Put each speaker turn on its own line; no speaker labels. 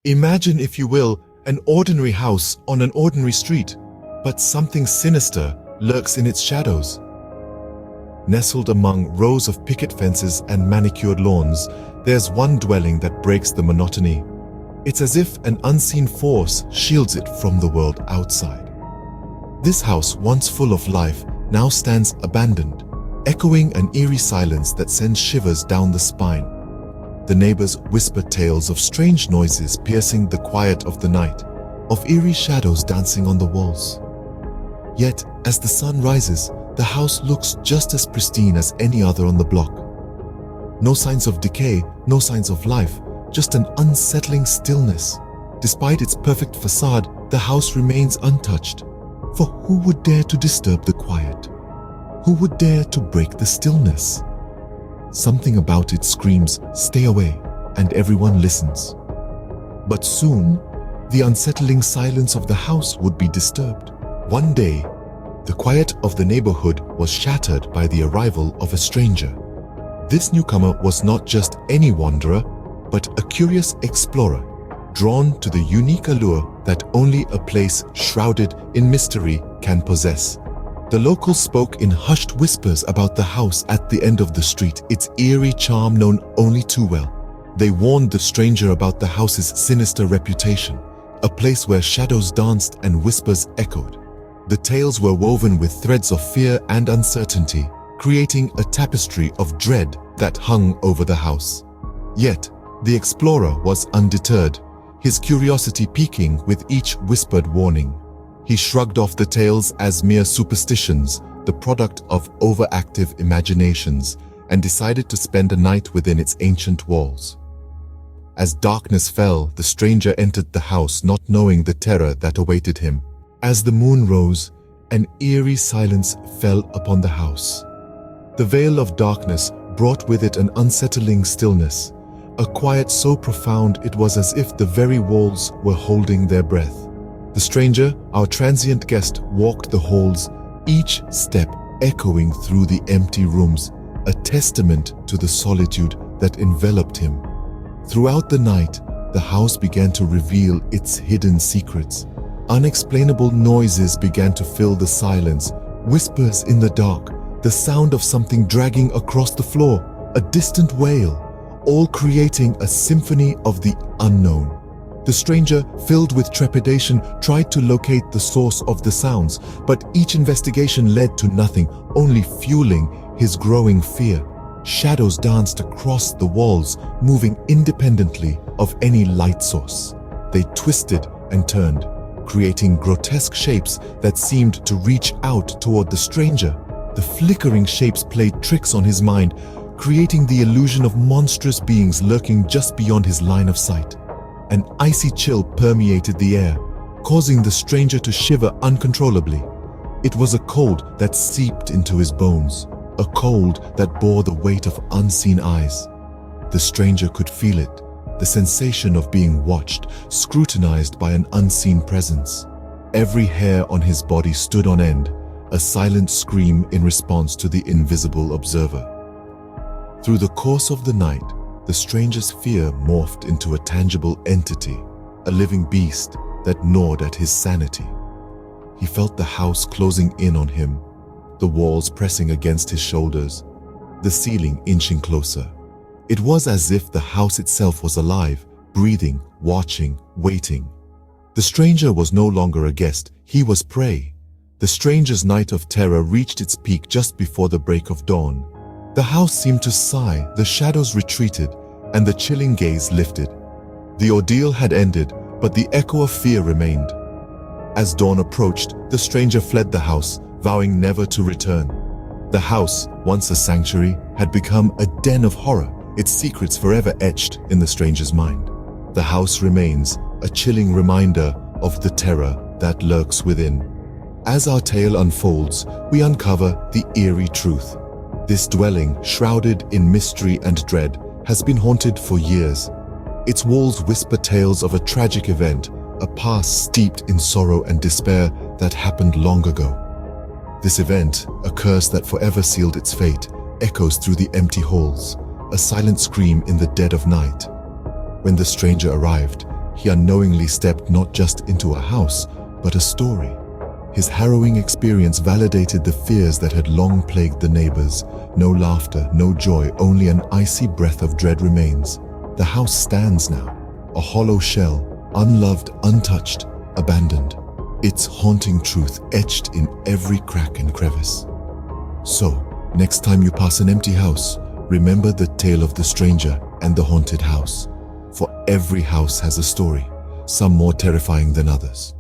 Imagine, if you will, an ordinary house on an ordinary street, but something sinister lurks in its shadows. Nestled among rows of picket fences and manicured lawns, there's one dwelling that breaks the monotony. It's as if an unseen force shields it from the world outside. This house, once full of life, now stands abandoned, echoing an eerie silence that sends shivers down the spine. The neighbors whisper tales of strange noises piercing the quiet of the night, of eerie shadows dancing on the walls. Yet, as the sun rises, the house looks just as pristine as any other on the block. No signs of decay, no signs of life, just an unsettling stillness. Despite its perfect facade, the house remains untouched. For who would dare to disturb the quiet? Who would dare to break the stillness? Something about it screams, "Stay away," and everyone listens. But soon, the unsettling silence of the house would be disturbed. One day, the quiet of the neighborhood was shattered by the arrival of a stranger. This newcomer was not just any wanderer, but a curious explorer, drawn to the unique allure that only a place shrouded in mystery can possess. The locals spoke in hushed whispers about the house at the end of the street, its eerie charm known only too well. They warned the stranger about the house's sinister reputation, a place where shadows danced and whispers echoed. The tales were woven with threads of fear and uncertainty, creating a tapestry of dread that hung over the house. Yet, the explorer was undeterred, his curiosity piquing with each whispered warning. He shrugged off the tales as mere superstitions, the product of overactive imaginations, and decided to spend a night within its ancient walls. As darkness fell, the stranger entered the house, not knowing the terror that awaited him. As the moon rose, an eerie silence fell upon the house. The veil of darkness brought with it an unsettling stillness, a quiet so profound it was as if the very walls were holding their breath. The stranger, our transient guest, walked the halls, each step echoing through the empty rooms, a testament to the solitude that enveloped him. Throughout the night, the house began to reveal its hidden secrets. Unexplainable noises began to fill the silence, whispers in the dark, the sound of something dragging across the floor, a distant wail, all creating a symphony of the unknown. The stranger, filled with trepidation, tried to locate the source of the sounds, but each investigation led to nothing, only fueling his growing fear. Shadows danced across the walls, moving independently of any light source. They twisted and turned, creating grotesque shapes that seemed to reach out toward the stranger. The flickering shapes played tricks on his mind, creating the illusion of monstrous beings lurking just beyond his line of sight. An icy chill permeated the air, causing the stranger to shiver uncontrollably. It was a cold that seeped into his bones, a cold that bore the weight of unseen eyes. The stranger could feel it, the sensation of being watched, scrutinized by an unseen presence. Every hair on his body stood on end, a silent scream in response to the invisible observer. Through the course of the night, the stranger's fear morphed into a tangible entity, a living beast that gnawed at his sanity. He felt the house closing in on him, the walls pressing against his shoulders, the ceiling inching closer. It was as if the house itself was alive, breathing, watching, waiting. The stranger was no longer a guest, he was prey. The stranger's night of terror reached its peak just before the break of dawn. The house seemed to sigh, the shadows retreated, and the chilling gaze lifted. The ordeal had ended, but the echo of fear remained. As dawn approached, the stranger fled the house, vowing never to return. The house, once a sanctuary, had become a den of horror, its secrets forever etched in the stranger's mind. The house remains a chilling reminder of the terror that lurks within. As our tale unfolds, we uncover the eerie truth. This dwelling, shrouded in mystery and dread, has been haunted for years. Its walls whisper tales of a tragic event, a past steeped in sorrow and despair that happened long ago. This event, a curse that forever sealed its fate, echoes through the empty halls, a silent scream in the dead of night. When the stranger arrived, He unknowingly stepped not just into a house, but a story. His harrowing experience validated the fears that had long plagued the neighbors. No laughter, no joy, only an icy breath of dread remains. The house stands now, a hollow shell, unloved, untouched, abandoned. Its haunting truth etched in every crack and crevice. So, next time you pass an empty house, remember the tale of the stranger and the haunted house. For every house has a story, some more terrifying than others.